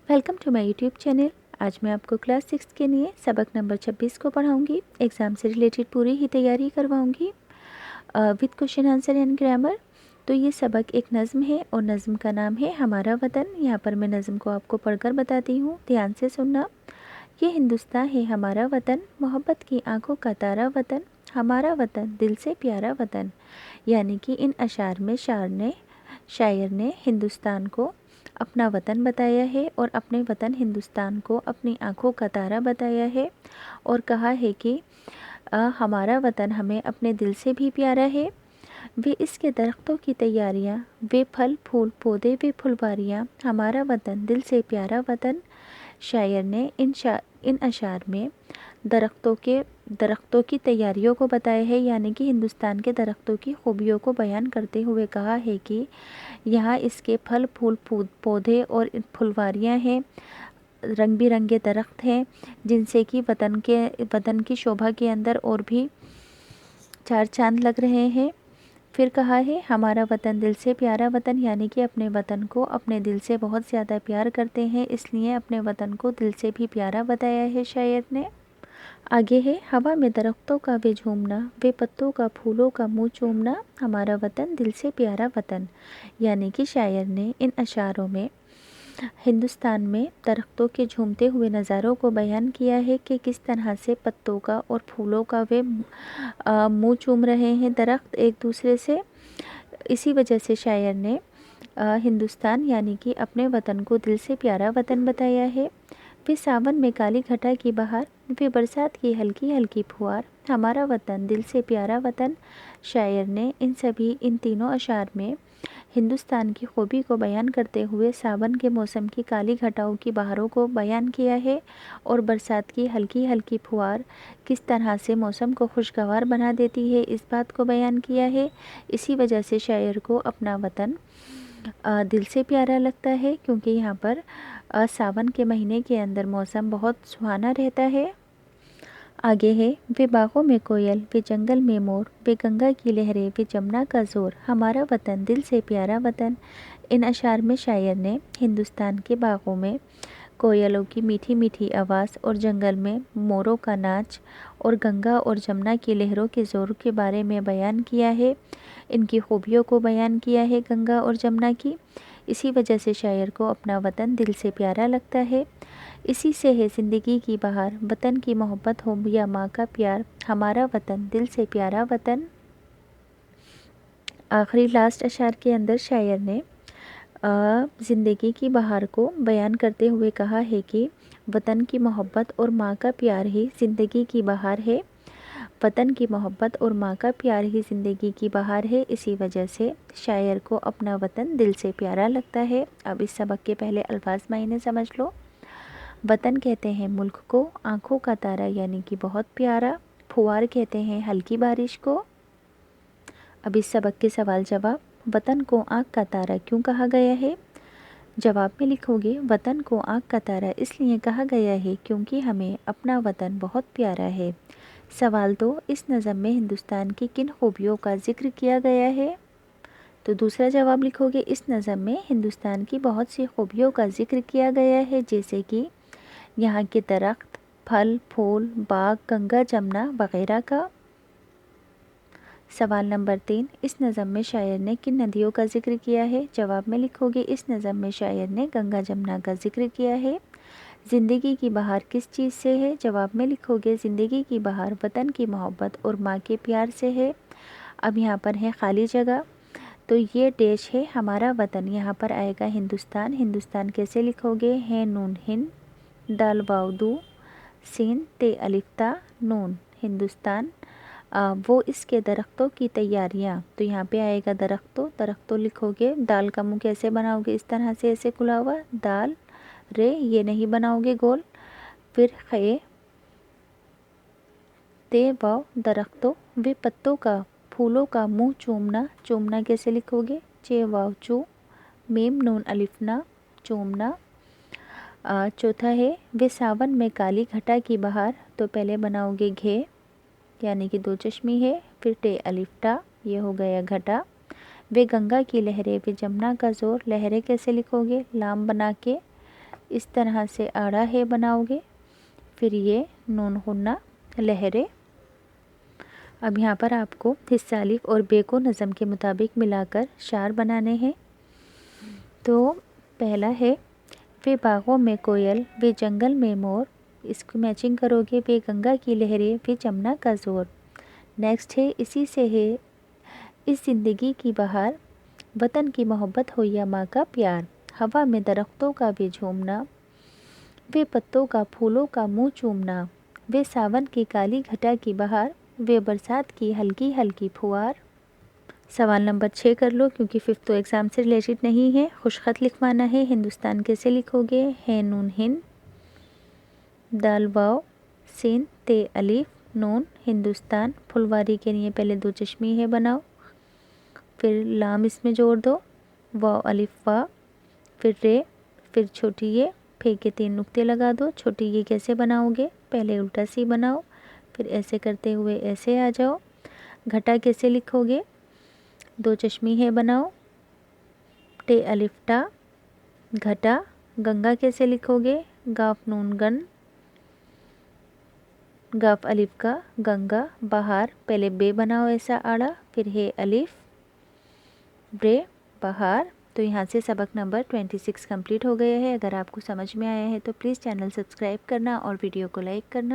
Welcome to my YouTube channel. आज मैं आपको क्लास 6 के लिए सबक नंबर 26 को पढ़ाऊंगी। एग्ज़ाम से रिलेटेड पूरी ही तैयारी करवाऊंगी with question answer and grammar. तो ये सबक एक नज़्म है और नज़्म का नाम है हमारा वतन। यहाँ पर मैं नज़्म को आपको पढ़कर बताती हूँ, ध्यान से सुनना। ये हिंदुस्तान है हमारा वतन, मोहब्बत की आंखों का तारा वतन, हमारा वतन दिल से प्यारा वतन। यानी कि इन अशार में शायर ने हिंदुस्तान को अपना वतन बताया है और अपने वतन हिंदुस्तान को अपनी आंखों का तारा बताया है और कहा है कि हमारा वतन हमें अपने दिल से भी प्यारा है। वे इसके दरख्तों की तैयारियाँ, वे फल फूल पौधे, वे फुलवारियाँ, हमारा वतन दिल से प्यारा वतन। शायर ने इन अशार में दरख्तों की तैयारियों को बताया है, यानी कि हिंदुस्तान के दरख्तों की खूबियों को बयान करते हुए कहा है कि यहाँ इसके फल फूल पौधे और फुलवारियाँ हैं, रंग बिरंगे दरख्त हैं, जिनसे कि वतन की शोभा के अंदर और भी चार चांद लग रहे हैं। फिर कहा है हमारा वतन दिल से प्यारा वतन, यानी कि अपने वतन को अपने दिल से बहुत ज़्यादा प्यार करते हैं, इसलिए अपने वतन को दिल से भी प्यारा बताया है शायर ने। आगे है हवा में दरख्तों का वे झूमना, वे पत्तों का फूलों का मुँह चूमना, हमारा वतन दिल से प्यारा वतन। यानी कि शायर ने इन अशारों में हिंदुस्तान में दरख्तों के झूमते हुए नज़ारों को बयान किया है कि किस तरह से पत्तों का और फूलों का वे मुँह चूम रहे हैं दरख्त एक दूसरे से। इसी वजह से शायर ने हिंदुस्तान यानी कि अपने वतन को दिल से प्यारा वतन बताया है। वे सावन में काली घटा की बहार, वे बरसात की हल्की हल्की फुहार, हमारा वतन दिल से प्यारा वतन। शायर ने इन तीनों अशार में हिंदुस्तान की खूबी को बयान करते हुए सावन के मौसम की काली घटाओं की बहारों को बयान किया है और बरसात की हल्की हल्की फुहार किस तरह से मौसम को खुशगवार बना देती है, इस बात को बयान किया है। इसी वजह से शायर को अपना वतन दिल से प्यारा लगता है, क्योंकि यहाँ पर सावन के महीने के अंदर मौसम बहुत सुहाना रहता है। आगे है वे बागों में कोयल, वे जंगल में मोर, वे गंगा की लहरें, वे जमुना का जोर, हमारा वतन दिल से प्यारा वतन। इन अशार में शायर ने हिंदुस्तान के बागों में कोयलों की मीठी मीठी आवाज़ और जंगल में मोरों का नाच और गंगा और जमुना की लहरों के ज़ोर के बारे में बयान किया है, इनकी खूबियों को बयान किया है गंगा और जमुना की। इसी वजह से शायर को अपना वतन दिल से प्यारा लगता है। इसी से है ज़िंदगी की बहार, वतन की मोहब्बत हो या माँ का प्यार, हमारा वतन दिल से प्यारा वतन। आखिरी लास्ट अशार के अंदर शायर ने ज़िंदगी की बहार को बयान करते हुए कहा है कि वतन की मोहब्बत और माँ का प्यार ही ज़िंदगी की बहार है, वतन की मोहब्बत और माँ का प्यार ही ज़िंदगी की बहार है। इसी वजह से शायर को अपना वतन दिल से प्यारा लगता है। अब इस सबक के पहले अल्फाज मायने समझ लो। वतन कहते हैं मुल्क को, आँखों का तारा यानी कि बहुत प्यारा। फुहार कहते हैं हल्की बारिश को। अब इस सबक के सवाल जवाब। वतन को आँख का तारा क्यों कहा गया है? जवाब में लिखोगे वतन को आँख का तारा इसलिए कहा गया है क्योंकि हमें अपना वतन बहुत प्यारा है। सवाल 2, इस नज़म में हिंदुस्तान की किन खूबियों का जिक्र किया गया है? तो दूसरा जवाब लिखोगे इस नज़म में हिंदुस्तान की बहुत सी खूबियों का जिक्र किया गया है, जैसे कि यहाँ के दरख्त, फल फूल, बाग, गंगा जमुना वगैरह का। सवाल नंबर 3, इस नज़म में शायर ने किन नदियों का जिक्र किया है? जवाब में लिखोगे इस नज़म में शायर ने गंगा जमुना का जिक्र किया है। ज़िंदगी की बहार किस चीज़ से है? जवाब में लिखोगे ज़िंदगी की बहार वतन की मोहब्बत और माँ के प्यार से है। अब यहाँ पर है खाली जगह, तो ये डैश है हमारा वतन, यहाँ पर आएगा हिंदुस्तान। हिंदुस्तान कैसे लिखोगे? है नून हिंद, दाल वाव दू, सीन ते अलिफ्ता नून, हिंदुस्तान। वो इसके दरख्तों की तैयारियाँ, तो यहाँ पे आएगा दरख्तों लिखोगे। दाल का मुँह कैसे बनाओगे? इस तरह से ऐसे खुला हुआ, दाल रे, ये नहीं बनाओगे गोल। फिर खे ते वाव दरख्तों, वे पत्तों का फूलों का मुँह चूमना कैसे लिखोगे? चे वाव चू, मीम नून अलिफना चूमना। चौथा है वे सावन में काली घटा की बहार, तो पहले बनाओगे घे यानी कि 2 चश्मी है, फिर टे अलिफ्टा, ये हो गया घटा। वे गंगा की लहरें, वे जमुना का जोर, लहरें कैसे लिखोगे? लाम बना के اس طرح سے آڑا ہے بناؤ گے. پھر یہ نون غنہ لہرے. اب یہاں پر آپ کو حصہ الف اور بے کو نظم کے مطابق ملا کر شعر بنانے ہیں. تو پہلا ہے وے باغوں میں کوئل وے جنگل میں مور. اس کو میچنگ کرو گے. وے گنگا کی لہریں وے جمنا کا زور. نیکسٹ ہے اسی سے ہے اس زندگی کی بہار. وطن کی محبت ہو یا ماں کا پیار. ہوا میں درختوں کا وے جھومنا وے پتوں کا پھولوں کا منہ چومنا. وے ساون کی کالی گھٹا کی بہار وے برسات کی ہلکی ہلکی پھوار. سوال نمبر 6 کر لو کیونکہ 5th تو ایگزام سے ریلیٹڈ نہیں ہے. خوش خط لکھوانا ہے. ہندوستان کیسے لکھو گے؟ ہے نون ہند دال واو سین تے الف نون ہندوستان. پھلواری کے لیے پہلے 2 چشمی ہے بناؤ. پھر لام اس میں جوڑ دو. واو الف وا. پھر رے. پھر چھوٹی یہ. پھے کے 3 نقطے لگا دو. چھوٹی یہ کیسے بناؤ گے؟ پہلے الٹا سی بناؤ. پھر ایسے کرتے ہوئے ایسے آ جاؤ. گھٹا کیسے لکھو گے؟ 2 چشمی ہے بناؤ. ٹے الف ٹا گھٹا. گنگا کیسے لکھو گے؟ گاف نون گن گاف الف کا گنگا. بہار پہلے بے بناؤ ایسا آڑا. پھر ہے الف برے بہار. تو یہاں سے سبق نمبر 26 کمپلیٹ ہو گیا ہے. اگر آپ کو سمجھ میں آیا ہے تو پلیز چینل سبسکرائب کرنا اور ویڈیو کو لائک کرنا.